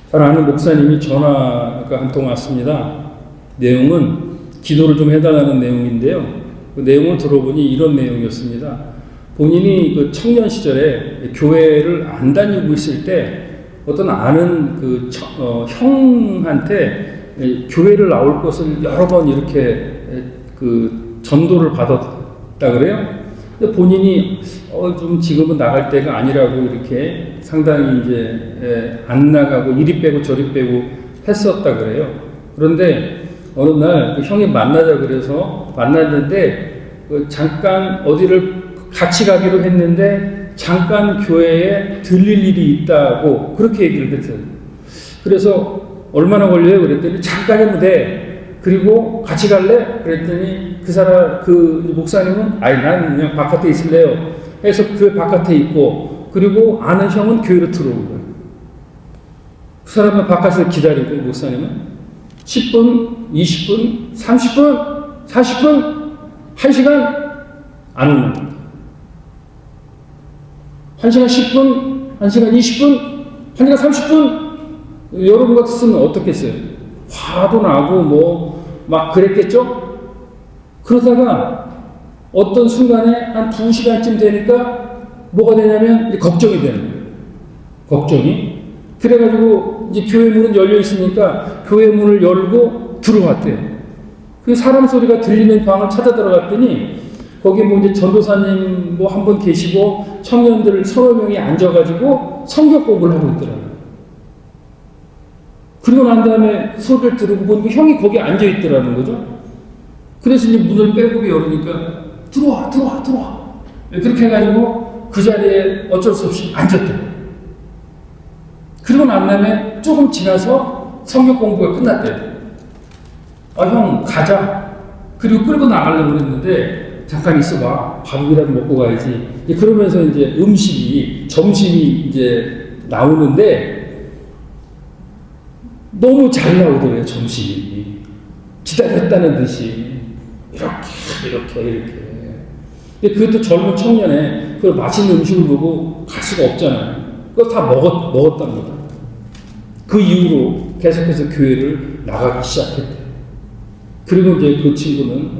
잘 아는 목사님이 전화가 한 통 왔습니다. 내용은 기도를 좀 해달라는 내용인데요. 그 내용을 들어보니 이런 내용이었습니다. 본인이 그 청년 시절에 교회를 안 다니고 있을 때 어떤 아는 그 형한테 교회를 나올 것을 여러 번 이렇게 그 전도를 받았다 그래요. 근데 본인이 좀 지금은 나갈 때가 아니라고 이렇게 상당히 이제 안 나가고 이리 빼고 저리 빼고 했었다 그래요. 그런데 어느 날 그 형이 만나자 그래서 만났는데 잠깐 어디를 같이 가기로 했는데 잠깐 교회에 들릴 일이 있다고 그렇게 얘기를 했어요. 그래서 얼마나 걸려요? 그랬더니 잠깐이면 돼. 그리고 같이 갈래? 그랬더니 그 목사님은 난 그냥 바깥에 있을래요. 해서 그 바깥에 있고 그리고 아는 형은 교회로 들어온 거예요. 그 사람은 바깥에서 기다리고 목사님은 10분, 20분, 30분, 40분, 1시간 안 오는 거예요. 1시간 10분, 1시간 20분, 1시간 30분 여러분 같았으면 어떻겠어요? 화도 나고 막 그랬겠죠? 그러다가 어떤 순간에 한 2시간쯤 되니까 뭐가 되냐면 이제 걱정이 되는 거예요. 걱정이. 그래가지고 이제 교회 문은 열려 있으니까 교회 문을 열고 들어왔대요. 그 사람 소리가 들리는 방을 찾아 들어갔더니 거기 이제 전도사님 한 분 계시고 청년들 서너 명이 앉아가지고 성경 공부를 하고 있더라고요. 그리고 난 다음에 소리를 들고 보니까 형이 거기 앉아 있더라는 거죠. 그래서 이제 문을 빼고 열으니까 들어와. 그렇게 해가지고 그 자리에 어쩔 수 없이 앉았대요. 그리고 난 다음에 조금 지나서 성경 공부가 끝났대요. 형 가자. 그리고 끌고 나가려고 그랬는데 잠깐 있어봐. 밥이라도 먹고 가야지. 그러면서 이제 점심이 이제 나오는데 너무 잘 나오더래요, 점심이. 기다렸다는 듯이. 이렇게. 근데 그것도 젊은 청년에 그 맛있는 음식을 보고 갈 수가 없잖아요. 그거 다 먹었답니다. 그 이후로 계속해서 교회를 나가기 시작했대요. 그리고 이제 그 친구는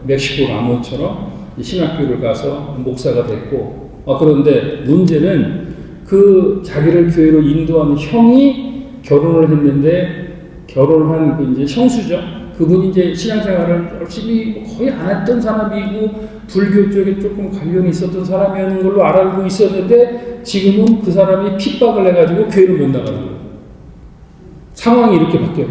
멕시코 라몬처럼 신학교를 가서 목사가 됐고, 그런데 문제는 그 자기를 교회로 인도하는 형이 결혼을 했는데, 결혼한 그 이제 형수죠. 그분이 이제 신앙생활을 열심히 거의 안 했던 사람이고, 불교 쪽에 조금 관련이 있었던 사람이었는 걸로 알고 있었는데, 지금은 그 사람이 핍박을 해가지고 교회를 못 나가는 거예요. 상황이 이렇게 바뀌어요.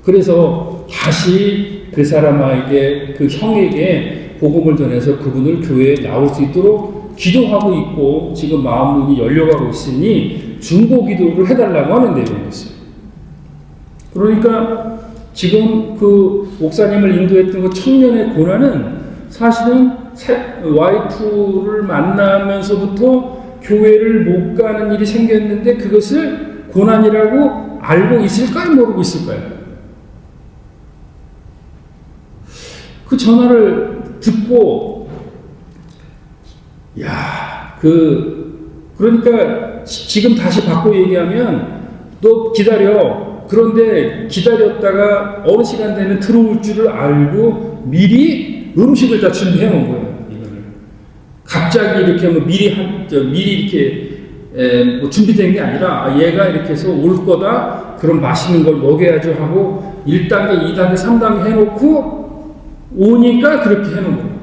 그래서 다시 그 사람에게, 그 형에게 복음을 전해서 그분을 교회에 나올 수 있도록 기도하고 있고 지금 마음문이 열려가고 있으니 중보 기도를 해달라고 하는 내용이었어요. 그러니까 지금 그 목사님을 인도했던 그 청년의 고난은 사실은 와이프를 만나면서부터 교회를 못 가는 일이 생겼는데 그것을 고난이라고 알고 있을까요? 모르고 있을까요? 그 전화를 듣고, 그러니까 지금 다시 바꿔 얘기하면, 너 기다려. 그런데 기다렸다가 어느 시간 되면 들어올 줄을 알고 미리 음식을 다 준비해 놓은 거예요. 이거를. 갑자기 이렇게 미리 이렇게 준비된 게 아니라, 얘가 이렇게 해서 올 거다. 그럼 맛있는 걸 먹여야죠 하고 1단계, 2단계, 3단계 해놓고 오니까 그렇게 해놓은 거예요.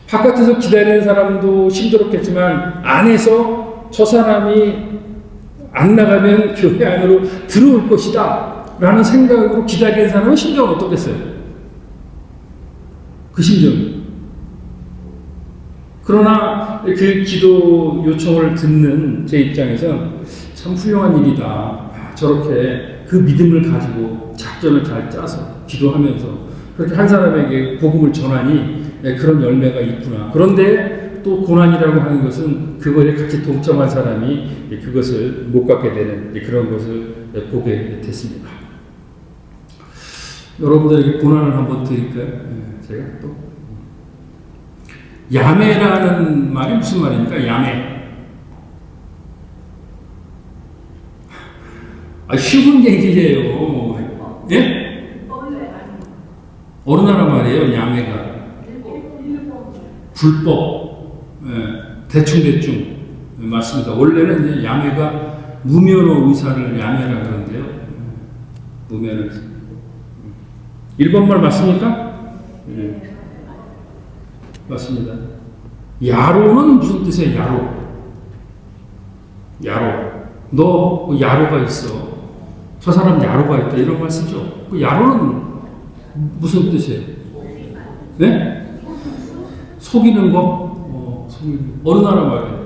바깥에서 기다리는 사람도 힘들었겠지만 안에서 저 사람이 안 나가면 교회 안으로 들어올 것이다 라는 생각으로 기다리는 사람은 심정은 어떻겠어요? 그 심정이. 그러나 그 기도 요청을 듣는 제 입장에선 참 훌륭한 일이다. 저렇게 그 믿음을 가지고 작전을 잘 짜서 기도하면서 그렇게 한 사람에게 복음을 전하니 그런 열매가 있구나. 그런데 또 고난이라고 하는 것은 그거에 같이 동참한 사람이 그것을 못 갖게 되는 그런 것을 보게 됐습니다. 여러분들에게 고난을 한번 드릴까요? 제가 또 야매라는 말이 무슨 말입니까? 야매. 쉬운 얘기예요. 예? 어느 나라 말이에요, 야매가? 불법. 예, 대충. 맞습니다. 원래는 이제 야매가 무면허 의사를 야매라 그러는데요. 무면허 의사. 1번 말 맞습니까? 예. 맞습니다. 야로는 무슨 뜻이에요? 야로. 너 야로가 있어. 저 사람 야로가 있다. 이런 말 쓰죠. 그 야로는 무슨 뜻이에요? 네? 속이는 거? 속이는 거. 어느 나라 말이에요?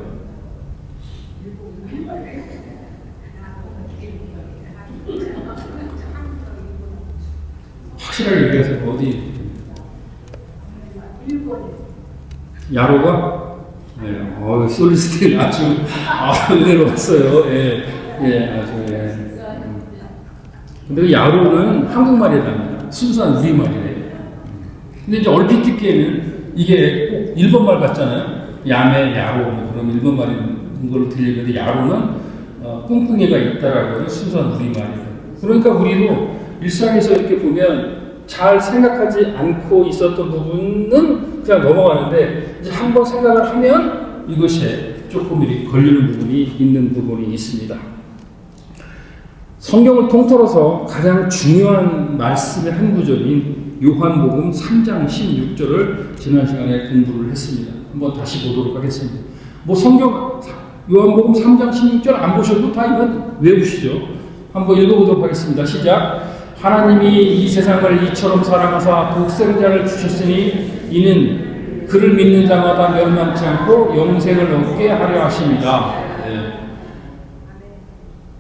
확실하게 얘기하세요. 어디? 야로가? 네. 솔리스틴 아주 은혜로웠어요. 아주. 근데 그 야로는 한국말이랍니다. 순수한 우리말이래요. 근데 이제 얼핏 듣기에는 이게 꼭 일본말 같잖아요. 야매, 야로, 그럼 일본말인 걸로 들리는데 야로는 꿍꿍이가 있다라고 순수한 우리말이에요. 그러니까 우리도 일상에서 이렇게 보면 잘 생각하지 않고 있었던 부분은 그냥 넘어가는데 이제 한번 생각을 하면 이것에 조금 이렇게 걸리는 부분이 있는 부분이 있습니다. 성경을 통틀어서 가장 중요한 말씀의 한 구절인 요한복음 3장 16절을 지난 시간에 공부를 했습니다. 한번 다시 보도록 하겠습니다. 요한복음 3장 16절 안 보셔도 다 이건 외우시죠. 한번 읽어보도록 하겠습니다. 시작. 하나님이 이 세상을 이처럼 사랑하사 독생자를 주셨으니 이는 그를 믿는 자마다 멸망치 않고 영생을 얻게 하려 하십니다.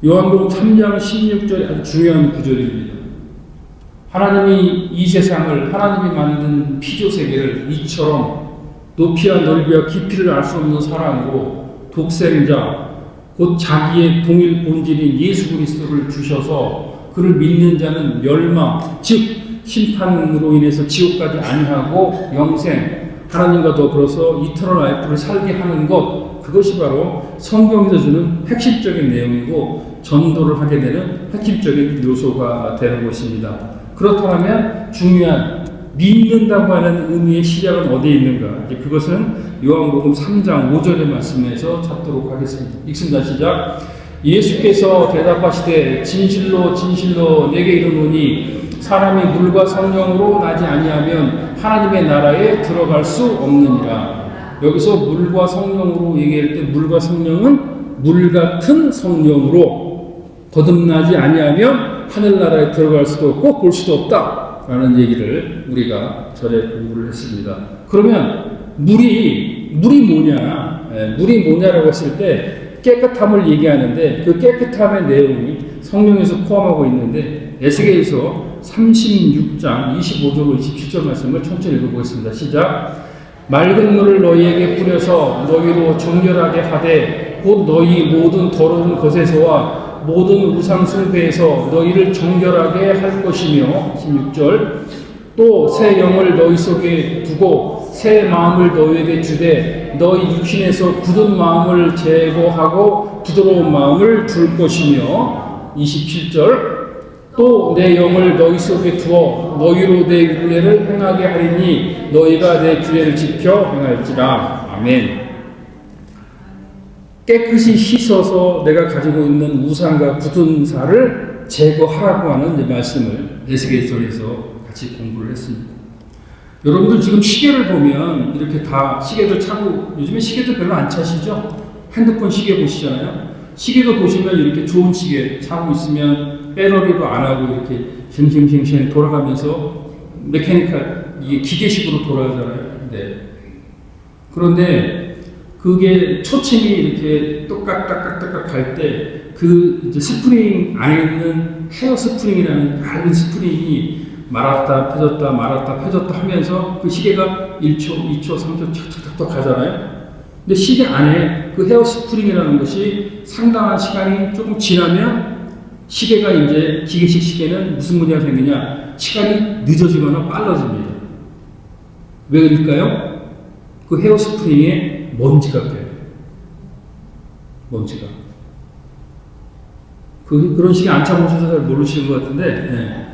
요한복음 3장 16절이 아주 중요한 구절입니다. 하나님이 이 세상을 하나님이 만든 피조세계를 이처럼 높이와 넓이와 깊이를 알 수 없는 사랑으로 독생자 곧 자기의 동일 본질인 예수 그리스도를 주셔서 그를 믿는 자는 멸망 즉 심판으로 인해서 지옥까지 아니하고 영생 하나님과 더불어서 이터널 라이프를 살게 하는 것 그것이 바로 성경에서 주는 핵심적인 내용이고 전도를 하게 되는 핵심적인 요소가 되는 것입니다. 그렇다면 중요한 믿는다고 하는 의미의 시작은 어디에 있는가? 이제 그것은 요한복음 3장 5절의 말씀에서 찾도록 하겠습니다. 읽습니다. 시작. 예수께서 대답하시되 진실로 진실로 내게 이르노니 사람이 물과 성령으로 나지 아니하면 하나님의 나라에 들어갈 수 없느니라. 여기서 물과 성령으로 얘기할 때 물과 성령은 물 같은 성령으로 거듭나지 아니하면 하늘나라에 들어갈 수도 없고 볼 수도 없다 라는 얘기를 우리가 전에 공부를 했습니다. 그러면 물이 뭐냐? 물이 뭐냐라고 했을 때 깨끗함을 얘기하는데 그 깨끗함의 내용이 성령에서 포함하고 있는데 에스겔서 36장 25절로 27절 말씀을 천천히 읽어보겠습니다. 시작. 맑은 물을 너희에게 뿌려서 너희로 정결하게 하되 곧 너희 모든 더러운 것에서와 모든 우상 숭배에서 너희를 정결하게 할 것이며 16절 또 새 영을 너희 속에 두고 새 마음을 너희에게 주되 너희 육신에서 굳은 마음을 제거하고 부드러운 마음을 줄 것이며 27절 또 내 영을 너희 속에 두어 너희로 내 윤례를 행하게 하리니 너희가 내 규례를 지켜 행할지라. 아멘. 깨끗이 씻어서 내가 가지고 있는 우상과 굳은 살을 제거하라고 하는 이제 말씀을 에스겔서에서 같이 공부를 했습니다. 여러분들 지금 시계를 보면 이렇게 다 시계들 차고 요즘에 시계도 별로 안 차시죠? 핸드폰 시계 보시잖아요. 시계도 보시면 이렇게 좋은 시계 차고 있으면 배터리도 안 하고 이렇게 쉥쉥쉥쉥 돌아가면서 메카니컬 이게 기계식으로 돌아가잖아요. 네. 그런데 그게 초침이 이렇게 똑깍딱깍딱깍 갈 때 그 이제 스프링 안에 있는 헤어 스프링이라는 얇은 스프링이 말았다 펴졌다 말았다 펴졌다 하면서 그 시계가 1초, 2초, 3초 탁탁탁 가잖아요. 근데 시계 안에 그 헤어 스프링이라는 것이 상당한 시간이 조금 지나면 시계가 이제 기계식 시계는 무슨 문제가 생기냐? 시간이 늦어지거나 빨라집니다. 왜 그럴까요? 그 헤어 스프링에 먼지가 껴요. 먼지가. 그런 식의 안 차보셔서 잘 모르시는 것 같은데, 예.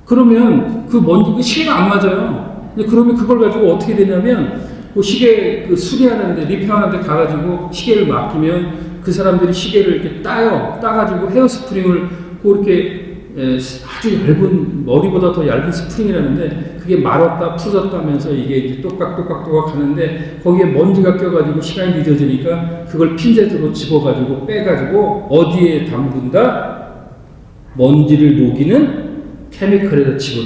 그러면 그 먼지, 그 시계가 안 맞아요. 근데 그러면 그걸 가지고 어떻게 되냐면, 그 시계 그 수리하는데, 리페어하는데 가가지고 시계를 맡기면 그 사람들이 시계를 이렇게 따가지고 헤어스프링을 그렇게 아주 얇은, 머리보다 더 얇은 스프링이라는데, 그게 말았다 풀었다 하면서 이게 이제 똑깍똑깍 하는데, 거기에 먼지가 껴가지고 시간이 늦어지니까 그걸 핀셋으로 집어가지고 빼가지고 어디에 담근다? 먼지를 녹이는 케미컬에다 집어.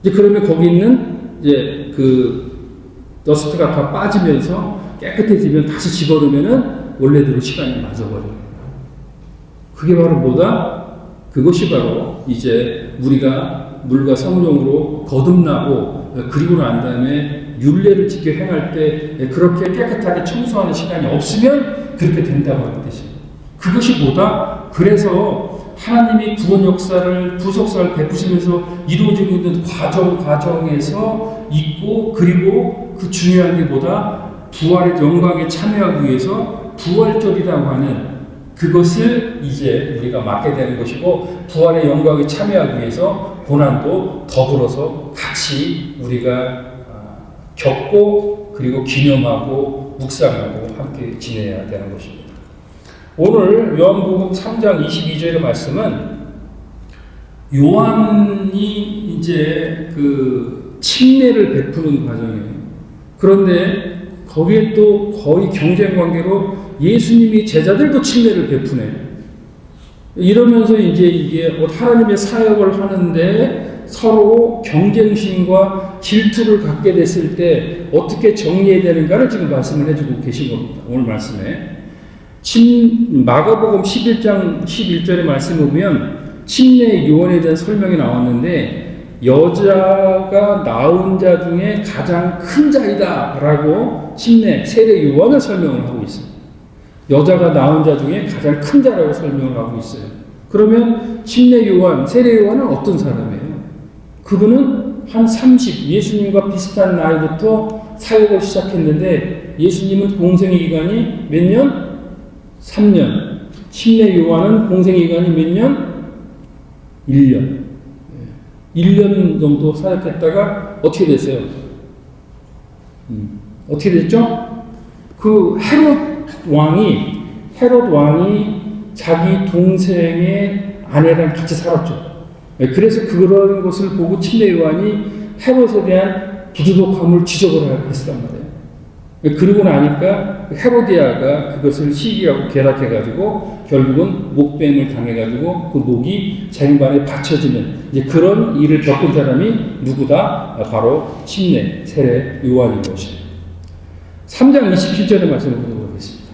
이제 그러면 거기 있는 이제 그 더스트가 다 빠지면서 깨끗해지면 다시 집어넣으면은 원래대로 시간이 맞아버려요. 그게 바로 뭐다? 그것이 바로 이제 우리가 물과 성령으로 거듭나고 그리고 난 다음에 율례를 지켜 행할 때 그렇게 깨끗하게 청소하는 시간이 없으면 그렇게 된다고 하는 뜻입니다. 그것이 뭐다? 그래서 하나님이 구원 역사를 부속사를 베푸시면서 이루어지고 있는 과정에서 있고, 그리고 그 중요한 게 뭐다? 부활의 영광에 참여하기 위해서 부활절이라고 하는 그것을 이제 우리가 맡게 되는 것이고, 부활의 영광에 참여하기 위해서 고난도 더불어서 같이 우리가 겪고 그리고 기념하고 묵상하고 함께 지내야 되는 것입니다. 오늘 요한복음 3장 22절의 말씀은 요한이 이제 그 침례를 베푸는 과정이에요. 그런데 거기에 또 거의 경쟁 관계로 예수님이 제자들도 침례를 베푸네. 이러면서 이제 이게 하나님의 사역을 하는데 서로 경쟁심과 질투를 갖게 됐을 때 어떻게 정리해야 되는가를 지금 말씀을 해주고 계신 겁니다. 오늘 말씀에. 마가복음 11장 11절의 말씀을 보면 침례 요한에 대한 설명이 나왔는데, 여자가 낳은 자 중에 가장 큰 자이다 라고 침례 세례 요한을 설명을 하고 있습니다. 여자가 낳은 자 중에 가장 큰 자라고 설명을 하고 있어요. 그러면 침례 요한, 세례 요한은 어떤 사람이에요? 그분은 한 30, 예수님과 비슷한 나이부터 사역을 시작했는데, 예수님은 공생의 기간이 몇 년? 3년. 침례 요한은 공생의 기간이 몇 년? 1년. 1년 정도 사역했다가 어떻게 됐어요? 어떻게 됐죠? 그 헤롯 왕이 자기 동생의 아내랑 같이 살았죠. 그래서 그런 것을 보고 침례 요한이 헤롯에 대한 부도덕함을 지적을 했단 말이에요. 그러고 나니까 헤로디아가 그것을 시기하고 계략해가지고 결국은 목뱀을 당해가지고 그 목이 쟁반에 받쳐지는 이제 그런 일을 겪은 사람이 누구다? 바로 침례 세례 요한인 것입니다. 3장 27절의 말씀을 보도록 하겠습니다.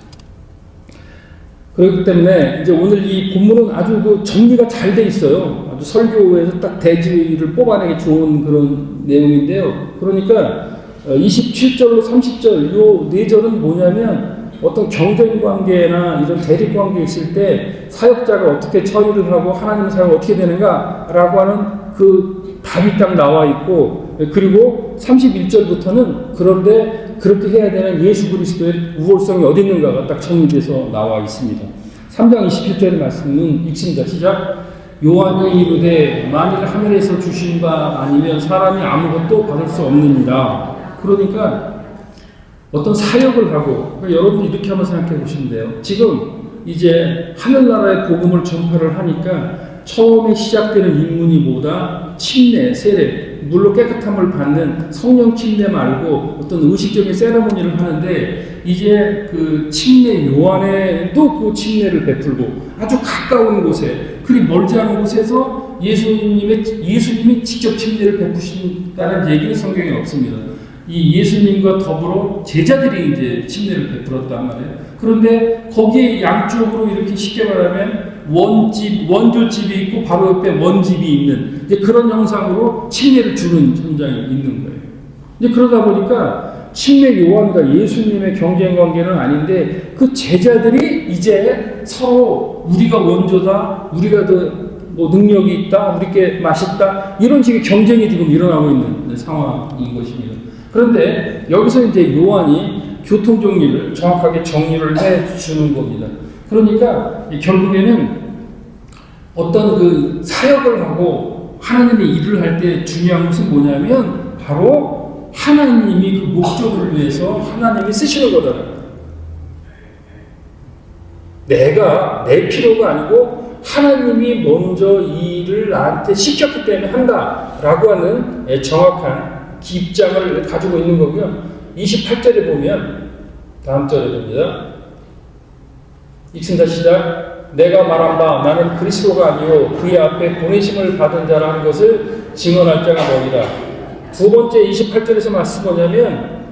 그렇기 때문에 이제 오늘 이 본문은 아주 그 정리가 잘 돼 있어요. 아주 설교에서 딱 대지를 뽑아내기 좋은 그런 내용인데요. 그러니까 27절로 30절 요 네 절은 뭐냐면 어떤 경쟁 관계나 이런 대립 관계에 있을 때 사역자가 어떻게 처리를 하고 하나님의 사역이 어떻게 되는가라고 하는 그 답이 딱 나와 있고, 그리고 31절부터는 그런데 그렇게 해야 되는 예수 그리스도의 우월성이 어디 있는가가 딱 정리돼서 나와 있습니다. 3장 27절의 말씀은 읽습니다. 시작. 요한이 이르되 만일 하늘에서 주신 바 아니면 사람이 아무것도 받을 수 없느니라. 그러니까 어떤 사역을 하고, 그러니까 여러분도 이렇게 한번 생각해 보시면 돼요. 지금 이제 하늘나라의 복음을 전파를 하니까 처음에 시작되는 인문이 뭐다? 침례, 세례, 물로 깨끗함을 받는 성령 침례 말고 어떤 의식적인 세레모니를 하는데, 이제 그 침례 요한에도 그 침례를 베풀고 아주 가까운 곳에, 그리 멀지 않은 곳에서 예수님이 직접 침례를 베푸신다는 얘기는 성경에 없습니다. 이 예수님과 더불어 제자들이 이제 침례를 베풀었단 말이에요. 그런데 거기에 양쪽으로 이렇게 쉽게 말하면 원조집이 있고 바로 옆에 원집이 있는 이제 그런 형상으로 침례를 주는 현장이 있는 거예요. 이제 그러다 보니까 침례 요한과 예수님의 경쟁 관계는 아닌데, 그 제자들이 이제 서로 우리가 원조다, 우리가 더 뭐 능력이 있다, 우리께 맛있다, 이런 식의 경쟁이 지금 일어나고 있는 상황인 것입니다. 그런데 여기서 이제 요한이 교통 정리를 정확하게 정리를 해 주는 겁니다. 그러니까 결국에는 어떤 그 사역을 하고 하나님의 일을 할 때 중요한 것은 뭐냐면 바로 하나님이 그 목적을 위해서 하나님이 쓰시는 거다. 내가 내 필요가 아니고 하나님이 먼저 이 일을 나한테 시켰기 때문에 한다라고 하는 정확한 입장을 가지고 있는 거고요. 28절에 보면 다음 절에 봅니다. 읽습니다. 시작. 내가 말한 바 나는 그리스도가 아니요 그의 앞에 보내심을 받은 자라는 것을 증언할 자가 너희라. 두 번째 28절에서 말씀 뭐냐면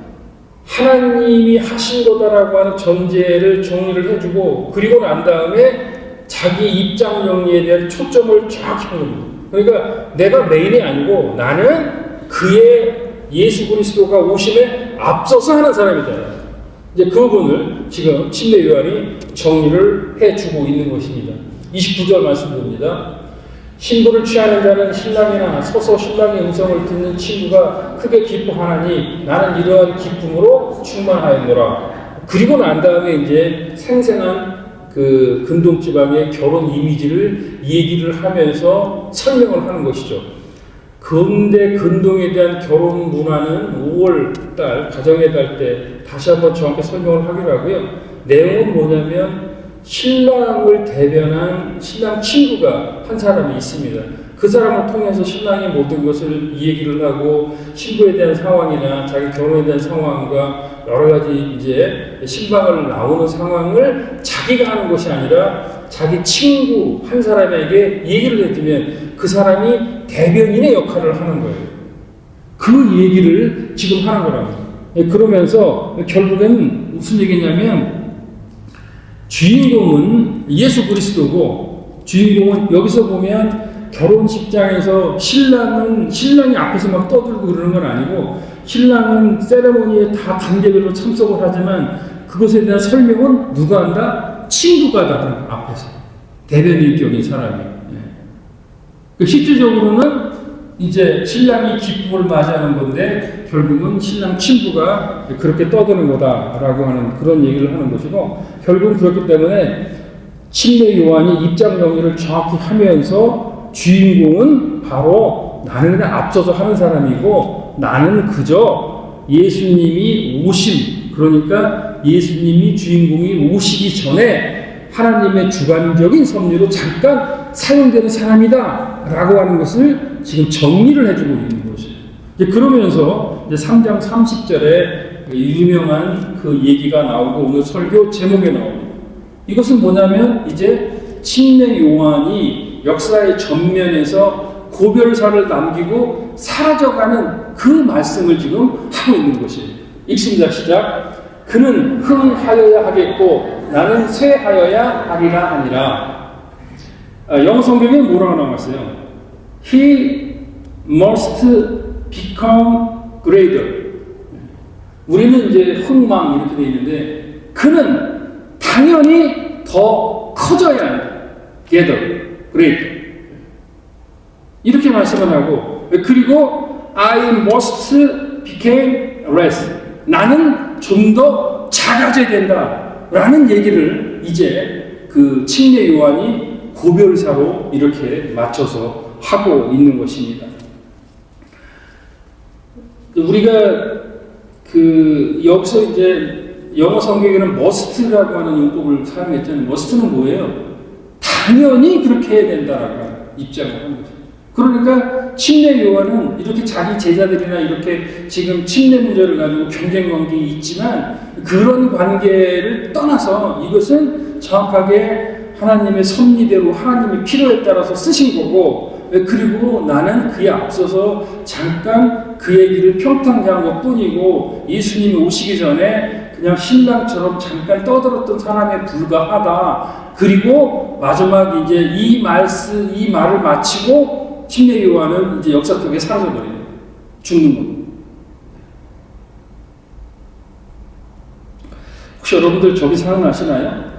하나님이 하신 거다라고 하는 전제를 정리를 해주고 그리고 난 다음에 자기 입장 정리에 대한 초점을 쫙 하는 거예요. 그러니까 내가 메인이 아니고 나는 그의 예수 그리스도가 오심에 앞서서 하는 사람이다. 이제 그 부분을 지금 침례 요한이 정리를 해주고 있는 것입니다. 29절 말씀 봅니다. 신부를 취하는 자는 신랑이나 서서 신랑의 음성을 듣는 친구가 크게 기뻐하나니 나는 이러한 기쁨으로 충만하였노라. 그리고 난 다음에 이제 생생한 그 근동지방의 결혼 이미지를 얘기를 하면서 설명을 하는 것이죠. 그런데 근동에 대한 결혼 문화는 5월 달 가정의 달 때 다시 한번 정확히 설명을 하기로 하고요. 내용은 뭐냐면 신랑을 대변한 신랑 친구가 한 사람이 있습니다. 그 사람을 통해서 신랑이 모든 것을 이 얘기를 하고 신부에 대한 상황이나 자기 결혼에 대한 상황과 여러 가지 이제 신방을 나오는 상황을 자기가 하는 것이 아니라 자기 친구 한 사람에게 얘기를 해주면 그 사람이 대변인의 역할을 하는 거예요. 그 얘기를 지금 하는 거라고. 그러면서 결국엔 무슨 얘기냐면 주인공은 예수 그리스도고 주인공은 여기서 보면 결혼식장에서 신랑이 앞에서 막 떠들고 그러는 건 아니고 신랑은 세레모니에 다 단계별로 참석을 하지만 그것에 대한 설명은 누가 한다? 친구가 다 하는 거야, 앞에서. 대변인격인 사람이. 실질적으로는 이제 신랑이 기쁨을 맞이하는 건데 결국은 신랑 친구가 그렇게 떠드는 거다라고 하는 그런 얘기를 하는 것이고 결국은 그렇기 때문에 침례 요한이 입장 정리를 정확히 하면서 주인공은 바로 나는 그냥 앞서서 하는 사람이고 나는 그저 예수님이 오심 그러니까 예수님이 주인공이 오시기 전에 하나님의 주관적인 섭리로 잠깐 사용되는 사람이다 라고 하는 것을 지금 정리를 해주고 있는 것이에요. 그러면서 이제 3장 30절에 유명한 그 얘기가 나오고 오늘 설교 제목에 나옵니다. 이것은 뭐냐면 이제 침례 요한이 역사의 전면에서 고별사를 남기고 사라져가는 그 말씀을 지금 하고 있는 것이에요. 읽습니다. 시작. 그는 흥하여야 하겠고 나는 쇠하여야 하리라 하니라. 영어 성경에 뭐라고 나왔어요? He must become greater. 우리는 이제 흥망 이렇게 되어 있는데 그는 당연히 더 커져야 한다. Greater, greater. 이렇게 말씀을 하고 그리고 I must become less. 나는 좀 더 작아져야 된다라는 얘기를 이제 그 침례 요한이 고별사로 이렇게 맞춰서 하고 있는 것입니다. 우리가 그 여기서 이제 영어 성경에는 must라고 하는 용법을 사용했잖아요. must는 뭐예요? 당연히 그렇게 해야 된다라고 입장을 한 거죠. 그러니까 침례 요한은 이렇게 자기 제자들이나 이렇게 지금 침례 문제를 가지고 경쟁 관계에 있지만 그런 관계를 떠나서 이것은 정확하게 하나님의 섭리대로 하나님의 필요에 따라서 쓰신 거고 그리고 나는 그에 앞서서 잠깐 그 얘기를 평탄히 한 것뿐이고 예수님이 오시기 전에 그냥 신랑처럼 잠깐 떠들었던 사람에 불과하다. 그리고 마지막 이제 이 말을 마치고 침례 요한은 이제 역사 속에 사라져버려요. 죽는 겁니다. 혹시 여러분들 저기 생각나시나요?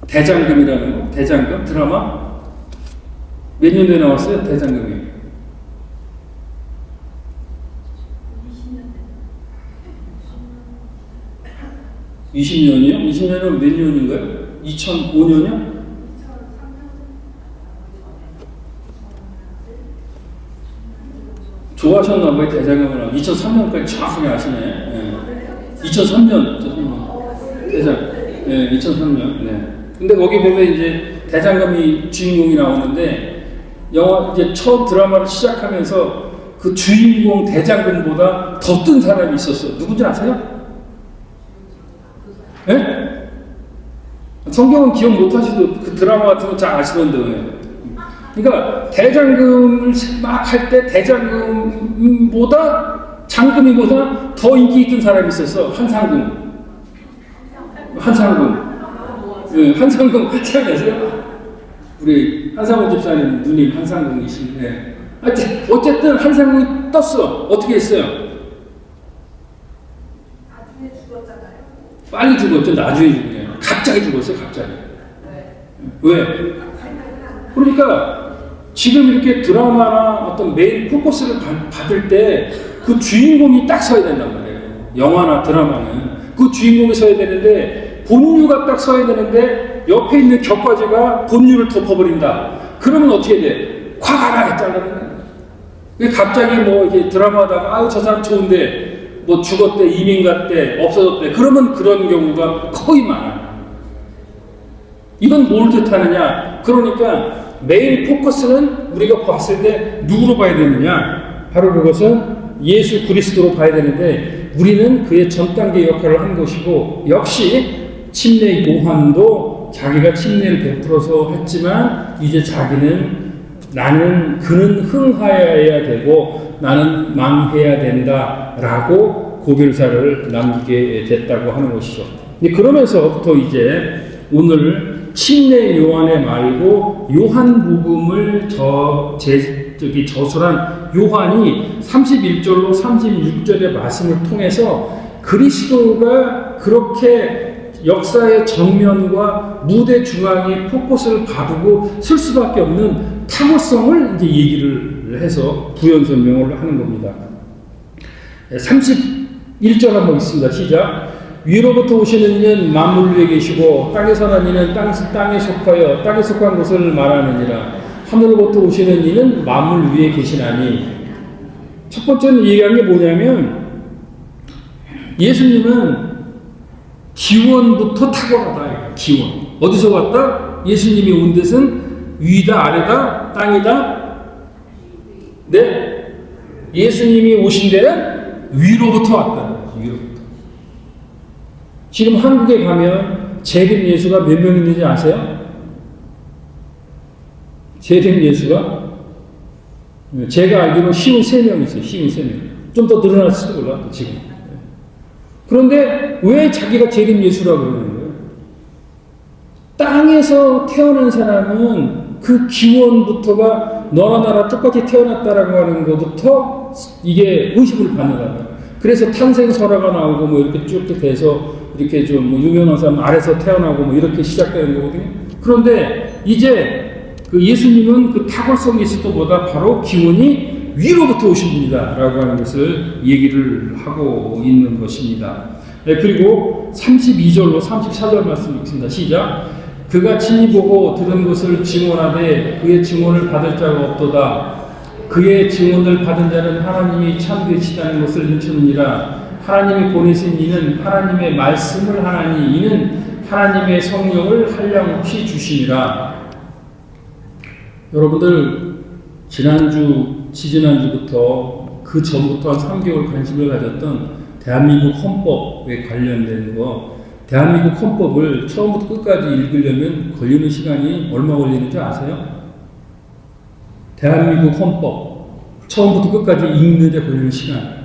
대장금이라는 거, 대장금 드라마 몇 년도에 나왔어요? 대장금이 20년이요? 20년은 몇 년인가요? 2005년이요? 좋아하셨나 봐요, 대장금을. 2003년까지 정확하게 아시네. 네. 2003년. 네, 2003년. 네. 근데 거기 보면 이제 대장금이 주인공이 나오는데, 영화, 이제 처음 드라마를 시작하면서 그 주인공 대장금보다 더 뜬 사람이 있었어요. 누군지 아세요? 네? 성경은 기억 못 하시도 그 드라마 같은 거 잘 아시던데. 그러니까 대장금을 막 할 때 대장금보다 장금이보다 더 인기 있던 사람이 있었어. 한상궁. 네, 한상궁 잘 아세요? 우리 한상궁 집사님 누님 한상궁이신데, 어쨌든 한상궁이 떴어. 어떻게 했어요? 나중에 죽었잖아요. 빨리 죽었죠. 나중에 죽냐. 갑자기 죽었어요. 갑자기. 왜? 그러니까 지금 이렇게 드라마나 어떤 메인 포커스를 받을 때 그 주인공이 딱 서야 된단 말이에요. 영화나 드라마는 그 주인공이 서야 되는데, 본류가 딱 서야 되는데 옆에 있는 격과지가 본류를 덮어버린다. 그러면 어떻게 돼? 화가 나게 잘라는 거예요. 갑자기 뭐 이게 드라마다가 아유 저 사람 좋은데 뭐 죽었대, 이민 갔대, 없어졌대. 그러면 그런 경우가 거의 많아요. 이건 뭘 뜻하느냐? 그러니까 메인 포커스는 우리가 봤을 때 누구로 봐야 되느냐? 바로 그것은 예수 그리스도로 봐야 되는데, 우리는 그의 전 단계 역할을 한 것이고, 역시 침례 요한도 자기가 침례를 베풀어서 했지만 이제 자기는 그는 흥하여야 되고 나는 망해야 된다라고 고별사를 남기게 됐다고 하는 것이죠. 그러면서부터 이제 오늘 침례 요한의 말고 요한복음을 저술한 요한이 31절로 36절의 말씀을 통해서 그리스도가 그렇게 역사의 정면과 무대 중앙에 포커스를 바두고 쓸 수밖에 없는 탁월성을 이제 얘기를 해서 부연 설명을 하는 겁니다. 31절 한번 있습니다. 시작. 위로부터 오시는 이는 만물 위에 계시고 땅에서 난 이는 땅에 속하여 땅에 속한 것을 말하느니라. 하늘로부터 오시는 이는 만물 위에 계시나니. 첫 번째는 얘기한 게 뭐냐면, 예수님은 기원부터 탁월하다. 기원. 어디서 왔다? 예수님이 온 데는 위다, 아래다, 땅이다. 네? 예수님이 오신 데는 위로부터 왔다. 위로부터. 지금 한국에 가면 재림 예수가 몇 명 있는지 아세요? 재림 예수가? 제가 알기로 53명 있어요. 53명. 좀 더 늘어날지도 몰라, 지금. 그런데 왜 자기가 재림 예수라고 그러는 거예요? 땅에서 태어난 사람은 그 기원부터가 너나 나나 똑같이 태어났다라고 하는 것부터 이게 의심을 받는다. 그래서 탄생설화가 나오고 뭐 이렇게 쭉 돼서 이렇게 좀 뭐 유명한 사람 아래서 태어나고 뭐 이렇게 시작되는 거거든요. 그런데 이제 그 예수님은 그 탁월성이 있을 것보다 바로 기원이 위로부터 오신 분이다라고 하는 것을 얘기를 하고 있는 것입니다. 네, 그리고 32절로 34절 말씀 읽습니다. 시작. 그가 친히 보고 들은 것을 증언하되 그의 증언을 받을 자가 없도다. 그의 증언을 받은 자는 하나님이 참되시다는 것을 인치느니라. 하나님이 보내신 이는 하나님의 말씀을 하나니 이는 하나님의 성령을 한량없이 주시니라. 여러분들 지지난주부터 그 전부터 한 3개월 관심을 가졌던 대한민국 헌법에 관련된 거, 대한민국 헌법을 처음부터 끝까지 읽으려면 걸리는 시간이 얼마 걸리는지 아세요? 대한민국 헌법 처음부터 끝까지 읽는데 걸리는 시간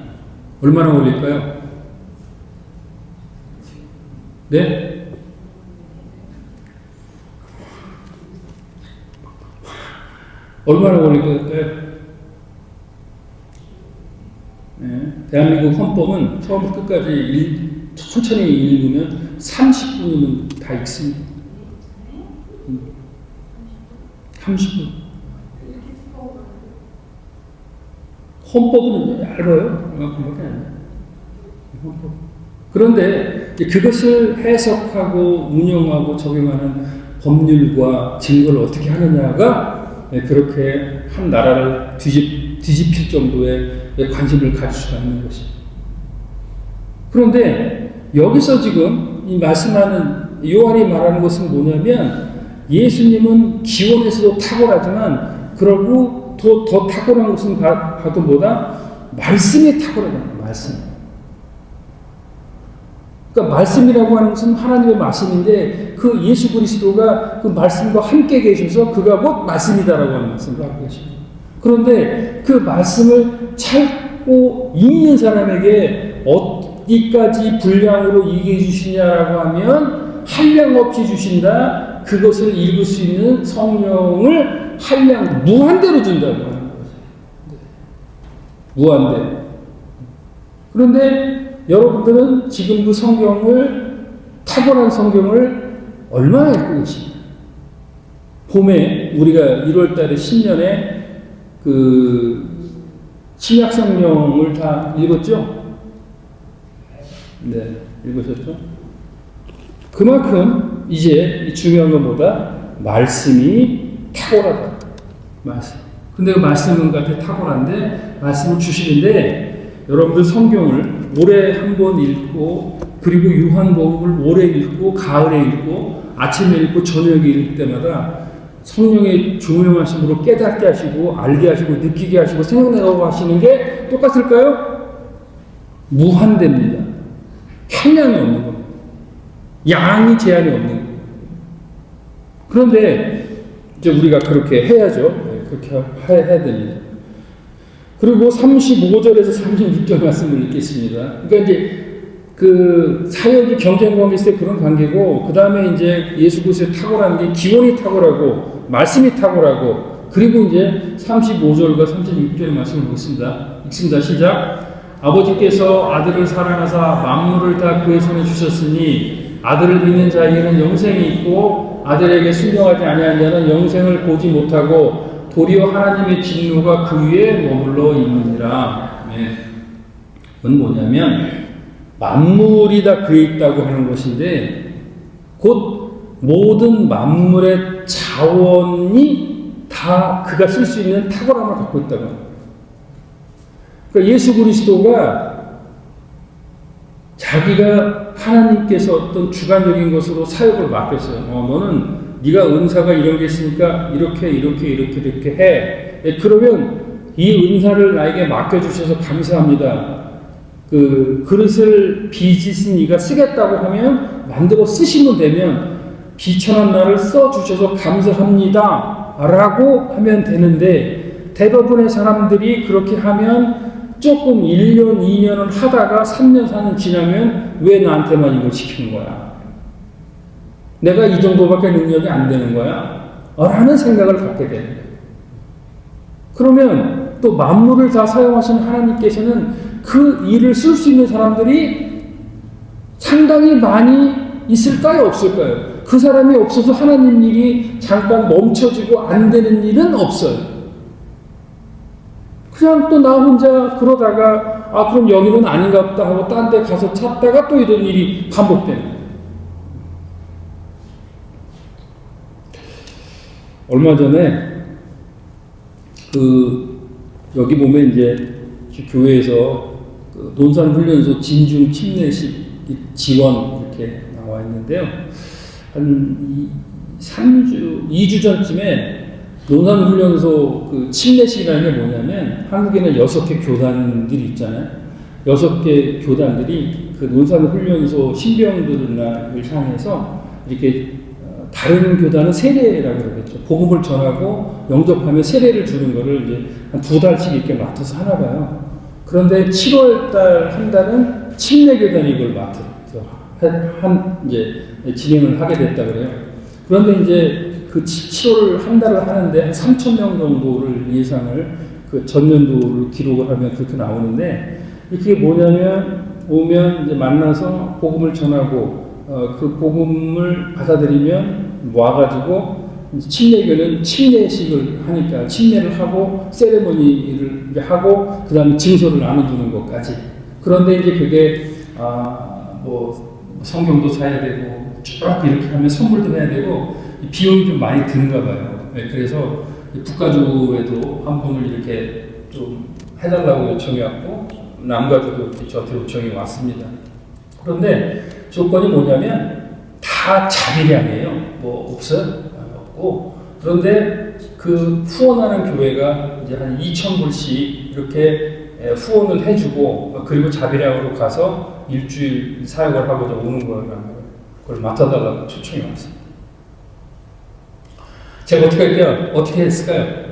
얼마나 걸릴까요? 네? 얼마나 걸릴 것 같아요? 네. 대한민국 헌법은 처음부터 끝까지 천천히 읽으면 30분이면 다 읽습니다. 30분. 헌법은 얇아요. 그만큼밖에 안 돼요. 헌법. 그런데 이제 그것을 해석하고 운영하고 적용하는 법률과 증거를 어떻게 하느냐가 그렇게 한 나라를 뒤집힐 정도의 관심을 가질 수가 있는 것입니다. 그런데 여기서 지금 이 말씀하는 요한이 말하는 것은 뭐냐면 예수님은 기원에서도 탁월하지만 그러고 더 탁월한 것은 봐도 뭐다? 말씀이 탁월하다. 말씀. 그러니까 말씀이라고 하는 것은 하나님의 말씀인데 그 예수 그리스도가 그 말씀과 함께 계셔서 그가 곧 말씀이다라고 하는 말씀을 하고 계십니다. 그런데 그 말씀을 찾고 읽는 사람에게 어디까지 분량으로 얘기해 주시냐라고 하면 한량 없이 주신다. 그것을 읽을 수 있는 성령을 한량 무한대로 준다고 하는 거죠. 무한대로. 그런데 여러분들은 지금 그 성경을 탁월한 성경을 얼마나 읽고 계십니까? 봄에 우리가 1월달에 신년에 그 신약 성경을 다 읽었죠? 네, 읽으셨죠? 그만큼 이제 중요한 것보다 말씀이 탁월하다. 말씀. 근데 그 말씀은 같아 탁월한데 말씀을 주시는데 여러분들 성경을 올해 한 번 읽고 그리고 요한복음을 올해 읽고 가을에 읽고 아침에 읽고 저녁에 읽을 때마다 성령의 조명하심으로 깨닫게 하시고 알게 하시고 느끼게 하시고 생각나고 하시는 게 똑같을까요? 무한대입니다. 한량이 없는 겁니다. 양이 제한이 없는 겁니다. 그런데 이제 우리가 그렇게 해야죠. 그렇게 해야 됩니다. 그리고 35절에서 36절 말씀을 읽겠습니다. 그러니까 이제 그 사역이 경쟁 관계 있을 때 그런 관계고, 그 다음에 이제 예수 그리스도의 탁월한 게 기원이 탁월하고, 말씀이 탁월하고, 그리고 이제 35절과 36절의 말씀을 보겠습니다. 읽습니다. 시작. 아버지께서 아들을 사랑하사 만물을 다 그의 손에 주셨으니 아들을 믿는 자에게는 영생이 있고 아들에게 순종하지 아니한 자는 영생을 보지 못하고 도리어 하나님의 진노가 그 위에 머물러 있느니라. 그건 뭐냐면 만물이 다 그에 있다고 하는 것인데 곧 모든 만물의 자원이 다 그가 쓸 수 있는 탁월함을 갖고 있다고 합니다. 그러니까 예수 그리스도가 자기가 하나님께서 어떤 주관적인 것으로 사역을 맡겼어요. 너는 네가 은사가 이런 게 있으니까 이렇게 해. 그러면 이 은사를 나에게 맡겨주셔서 감사합니다. 그 그릇을 빚은 네가 쓰겠다고 하면 만들어 쓰시면 되면 비천한 나를 써주셔서 감사합니다. 라고 하면 되는데 대부분의 사람들이 그렇게 하면 조금 1년, 2년을 하다가 3년, 4년 지나면 왜 나한테만 이걸 시키는 거야? 내가 이 정도밖에 능력이 안 되는 거야? 라는 생각을 갖게 되는 거예요. 그러면 또 만물을 다 사용하시는 하나님께서는 그 일을 쓸 수 있는 사람들이 상당히 많이 있을까요? 없을까요? 그 사람이 없어서 하나님 일이 잠깐 멈춰지고 안 되는 일은 없어요. 그냥 또 나 혼자 그러다가 그럼 여기는 아닌가 보다 하고 딴 데 가서 찾다가 또 이런 일이 반복되는 거예요. 얼마 전에 여기 보면 이제 교회에서 논산훈련소 진중 침례식 지원 이렇게 나와 있는데요. 한 2주 전쯤에 논산훈련소 그 침례식이라는 게 뭐냐면 한국에는 6개 교단들이 있잖아요. 6개 교단들이 그 논산훈련소 신병들을 향해서 이렇게 다른 교단은 세례라고 그러겠죠. 복음을 전하고 영접하면 세례를 주는 거를 이제 한 2달씩 이렇게 맡아서 하나 봐요. 그런데 7월달 한 달은 침례교단이 이걸 맡아서 이제 진행을 하게 됐다 그래요. 그런데 이제 그 7월 한 달을 하는데 한 3,000명 정도를 예상을 그 전년도를 기록을 하면 그렇게 나오는데 이게 뭐냐면 오면 이제 만나서 복음을 전하고 그 복음을 받아들이면 와가지고 침례교는 침례식을 하니까 침례를 하고 세레모니를 하고 그 다음에 증서를 나눠주는 것까지. 그런데 이제 그게 뭐 성경도 사야 되고 쭉 이렇게 하면 선물도 해야 되고 비용이 좀 많이 드는가 봐요. 네, 그래서 북가주에도 한 분을 이렇게 좀 해달라고 요청이 왔고 남가주도 이렇게 저한테 요청이 왔습니다. 그런데 조건이 뭐냐면 다 자비량이에요. 뭐 없어요? 없고. 그런데 그 후원하는 교회가 이제 한 2,000불씩 이렇게 후원을 해주고 그리고 자비량으로 가서 일주일 사역을 하고자 오는 거라는 그걸 맡아달라고 초청이 왔습니다. 제가 어떻게 할게요? 어떻게 했을까요?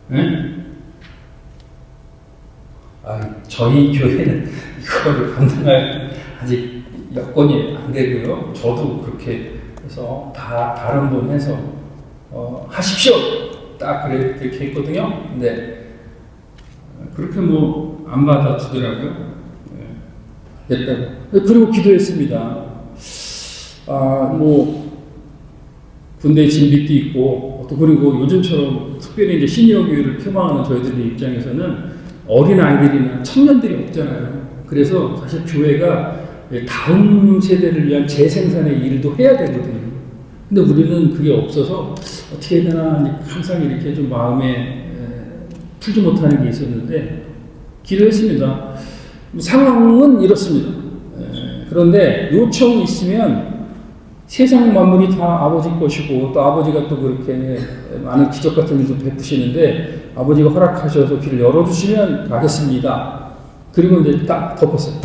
네? 저희 교회는 이거를 감당할 아직 여건이 안 되고요. 저도 그렇게 해서 다른 분 해서 하십시오. 딱 그렇게 했거든요. 근데 그렇게 뭐 안 받아주더라고요. 됐다고. 그리고 기도했습니다. 뭐 군대 진빚도 있고 또 그리고 요즘처럼 특별히 이제 시니어 교회를 표방하는 저희들의 입장에서는 어린 아이들이나 청년들이 없잖아요. 그래서 사실 교회가 다음 세대를 위한 재생산의 일도 해야 되거든요. 근데 우리는 그게 없어서 어떻게 해야 되나 항상 이렇게 좀 마음에 풀지 못하는 게 있었는데 기도했습니다. 상황은 이렇습니다. 그런데 요청이 있으면 세상 만물이 다 아버지 것이고 또 아버지가 또 그렇게 많은 기적 같은 일도 베푸시는데 아버지가 허락하셔서 길을 열어주시면 가겠습니다. 그리고 이제 딱 덮었어요.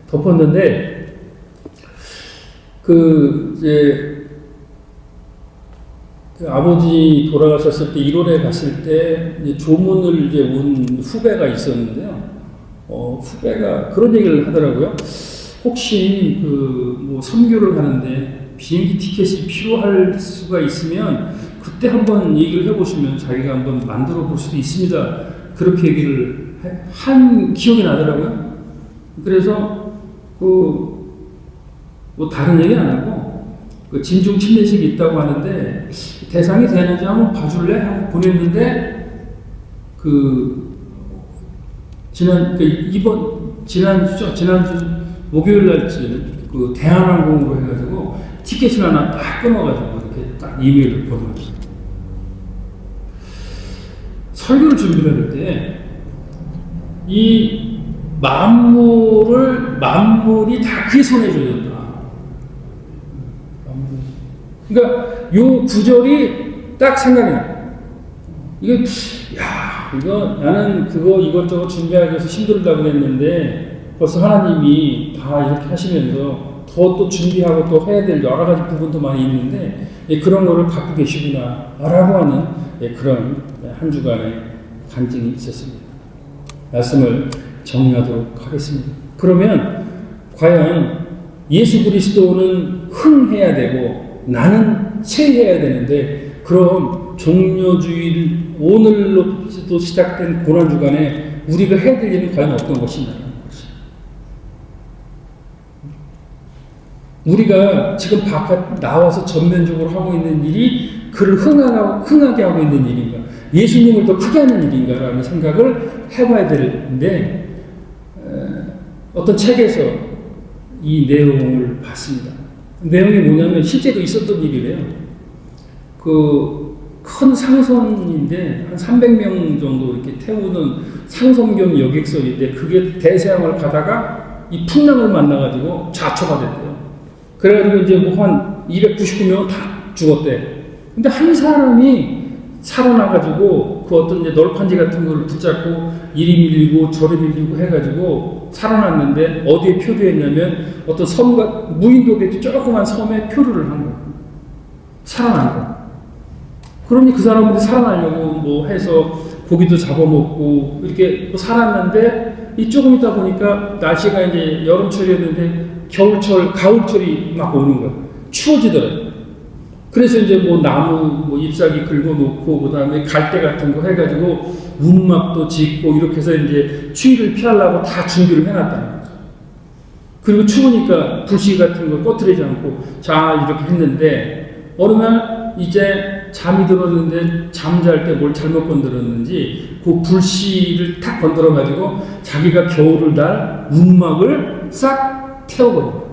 덮었는데 이제 그 아버지 돌아가셨을 때 1월에 갔을 때 이제 조문을 이제 온 후배가 있었는데요. 후배가 그런 얘기를 하더라고요. 혹시 뭐 선교를 하는데 비행기 티켓이 필요할 수가 있으면 그때 한번 얘기를 해보시면 자기가 한번 만들어 볼 수도 있습니다. 그렇게 얘기를 한 기억이 나더라고요. 그래서 뭐 다른 얘기는 안 하고 진중 침례식이 있다고 하는데 대상이 되는지 한번 봐줄래? 하고 보냈는데 지난주 목요일 날쯤 대한항공으로 해가지고 티켓을 하나 딱 끊어가지고 이렇게 딱 이메일을 보내줬어요. 설교를 준비를 할 때 이 만물이 다 그의 손에 쥐어졌다. 그러니까 요 구절이 딱 생각이 나. 이거 나는 그거 이것저것 준비하기 위해서 힘들다고 그랬는데 벌써 하나님이 다 이렇게 하시면서 더 또 준비하고 또 해야 될 여러 가지 부분도 많이 있는데 그런 거를 갖고 계시구나 라고 하는 그런 한 주간의 간증이 있었습니다. 말씀을 정리하도록 하겠습니다. 그러면 과연 예수 그리스도는 흥해야 되고 나는 쇠해야 되는데 그럼 종료주일 오늘로부터 시작된 고난주간에 우리가 해야 될 일은 과연 어떤 것이냐는 것이. 우리가 지금 바깥 나와서 전면적으로 하고 있는 일이 그를 흥하게 하고 있는 일인가, 예수님을 더 크게 하는 일인가라는 생각을 해봐야 되는데 어떤 책에서 이 내용을 봤습니다. 내용이 뭐냐면 실제로 있었던 일이래요. 큰 상선인데 한 300명 정도 이렇게 태우는 상선경 여객선인데 그게 대서양을 가다가 이 풍랑을 만나가지고 좌초가 됐대요. 그래가지고 이제 뭐 한 299명은 다 죽었대. 근데 한 사람이 살아나가지고 그 어떤 이제 널판지 같은 걸 붙잡고 이리 밀리고 저리 밀리고 해가지고 살아났는데 어디에 표류했냐면 어떤 섬과 무인도계 조그만 섬에 표류를 한 거예요. 살아난 거예요. 그러니 그 사람들이 살아나려고 뭐 해서 고기도 잡아먹고 이렇게 뭐 살았는데 이 조금 있다 보니까 날씨가 이제 여름철이었는데 가을철이 막 오는 거예요. 추워지더라고요. 그래서 이제 뭐 나무 뭐 잎사귀 긁어놓고 그다음에 갈대 같은 거 해가지고 움막도 짓고 이렇게 해서 이제 추위를 피하려고 다 준비를 해놨다는 거죠. 그리고 추우니까 불씨 같은 거 꺼트리지 않고 잘 이렇게 했는데 어느 날 이제 잠이 들었는데 잠잘 때 뭘 잘못 건드렸는지 그 불씨를 탁 건드려가지고 자기가 겨울을 날 움막을 싹 태워버립니다.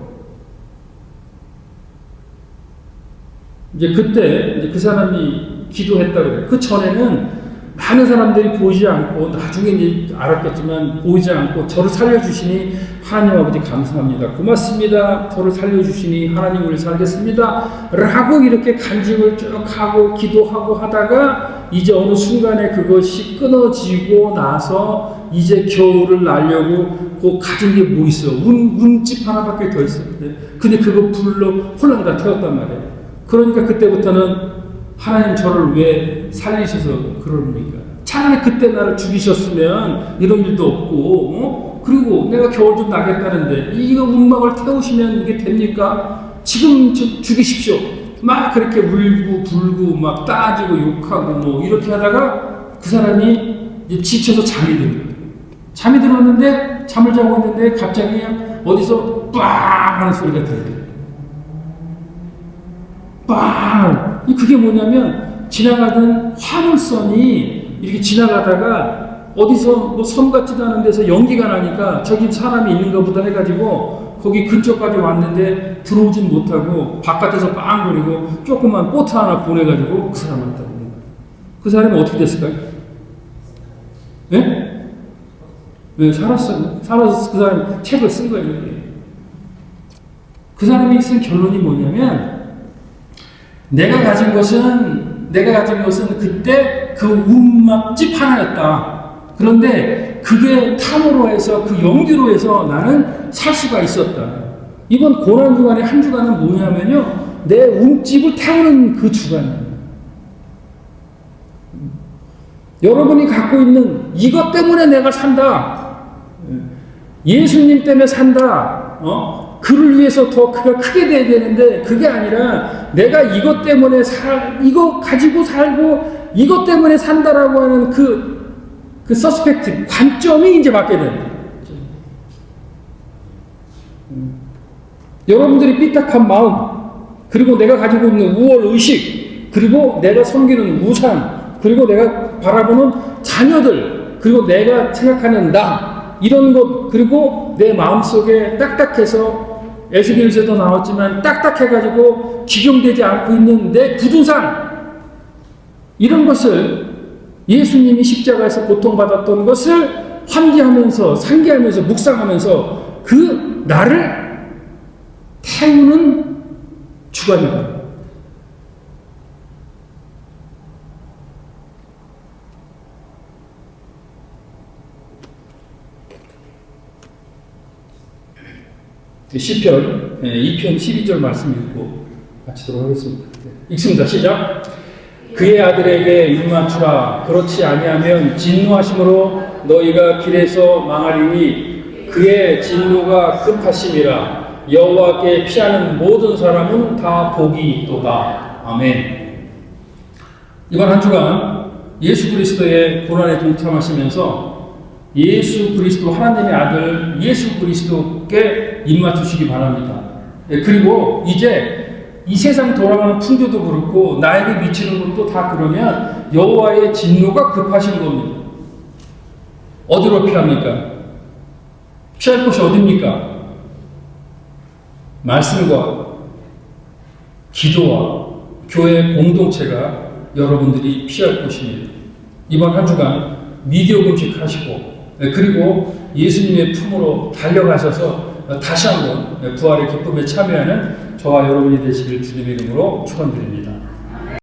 이제 그때 이제 그 사람이 기도했다 그래요. 그 전에는 많은 사람들이 보이지 않고 나중에 이제 알았겠지만 보이지 않고 저를 살려주시니 하나님 아버지 감사합니다. 고맙습니다. 저를 살려주시니 하나님을 살겠습니다. 라고 이렇게 간증을 쭉 하고 기도하고 하다가 이제 어느 순간에 그것이 끊어지고 나서 이제 겨울을 날려고 그 가진 게 뭐 있어? 운집 하나밖에 더 있어요. 근데 그거 불로 홀랑 다 태웠단 말이에요. 그러니까 그때부터는 하나님 저를 왜 살리셔서 그럽니까? 차라리 그때 나를 죽이셨으면 이런 일도 없고, 그리고 내가 겨울 좀 나겠다는데 이거 움막을 태우시면 이게 됩니까? 지금 죽이십시오. 막 그렇게 울고 불고 막 따지고 욕하고 뭐 이렇게 하다가 그 사람이 이제 지쳐서 잠이 들어요. 잠이 들었는데 잠을 자고 있는데 갑자기 그냥 어디서 빵 하는 소리가 들려요. 빵! 그게 뭐냐면 지나가던 화물선이 이렇게 지나가다가 어디서 뭐 섬 같지도 않은 데서 연기가 나니까 저기 사람이 있는가 보다 해가지고 거기 근처까지 왔는데 들어오진 못하고 바깥에서 빵거리고 조그만 보트 하나 보내가지고 그 사람한테 오는 거예요. 그 사람이 어떻게 됐을까요? 네? 네, 살았어요. 살아서 그 사람이 책을 쓴 거예요. 그 사람이 쓴 결론이 뭐냐면 내가 가진 것은 그때 그 움막집 하나였다. 그런데 그게 탐으로 해서 그 연기로 해서 나는 살 수가 있었다. 이번 고난 주간의 한 주간은 뭐냐면요. 내 움집을 태우는 그 주간이에요. 여러분이 갖고 있는 이것 때문에 내가 산다. 예수님 때문에 산다. 그를 위해서 더 그가 크게 돼야 되는데 그게 아니라 내가 이것 때문에 이거 가지고 살고 이것 때문에 산다라고 하는 그 서스펙트 관점이 이제 바뀌게 됩니다. 여러분들이 삐딱한 마음 그리고 내가 가지고 있는 우월 의식 그리고 내가 섬기는 우상 그리고 내가 바라보는 자녀들 그리고 내가 생각하는 나 이런 것 그리고 내 마음속에 딱딱해서 에스겔서도 나왔지만 딱딱해가지고 기경되지 않고 있는 내 굳은 산 이런 것을 예수님이 십자가에서 고통받았던 것을 환기하면서 상기하면서 묵상하면서 그 나를 태우는 주관이다. 시편 2편 12절 말씀 읽고 마치도록 하겠습니다. 읽습니다. 시작. 그의 아들에게 입맞추라. 그렇지 아니하면 진노하심으로 너희가 길에서 망하리니 그의 진노가 급하심이라. 여호와께 피하는 모든 사람은 다 복이 있도다. 아멘. 이번 한 주간 예수 그리스도의 고난에 동참하시면서 예수 그리스도 하나님의 아들 예수 그리스도께 입맞추시기 바랍니다. 그리고 이제 이 세상 돌아가는 풍조도 그렇고 나에게 미치는 것도 다 그러면 여호와의 진노가 급하신 겁니다. 어디로 피합니까? 피할 곳이 어디입니까? 말씀과 기도와 교회 공동체가 여러분들이 피할 곳입니다. 이번 한 주간 미디어 금식하시고 그리고 예수님의 품으로 달려가셔서 다시 한번 부활의 기쁨에 참여하는 저와 여러분이 되시길 주님의 이름으로 축원드립니다.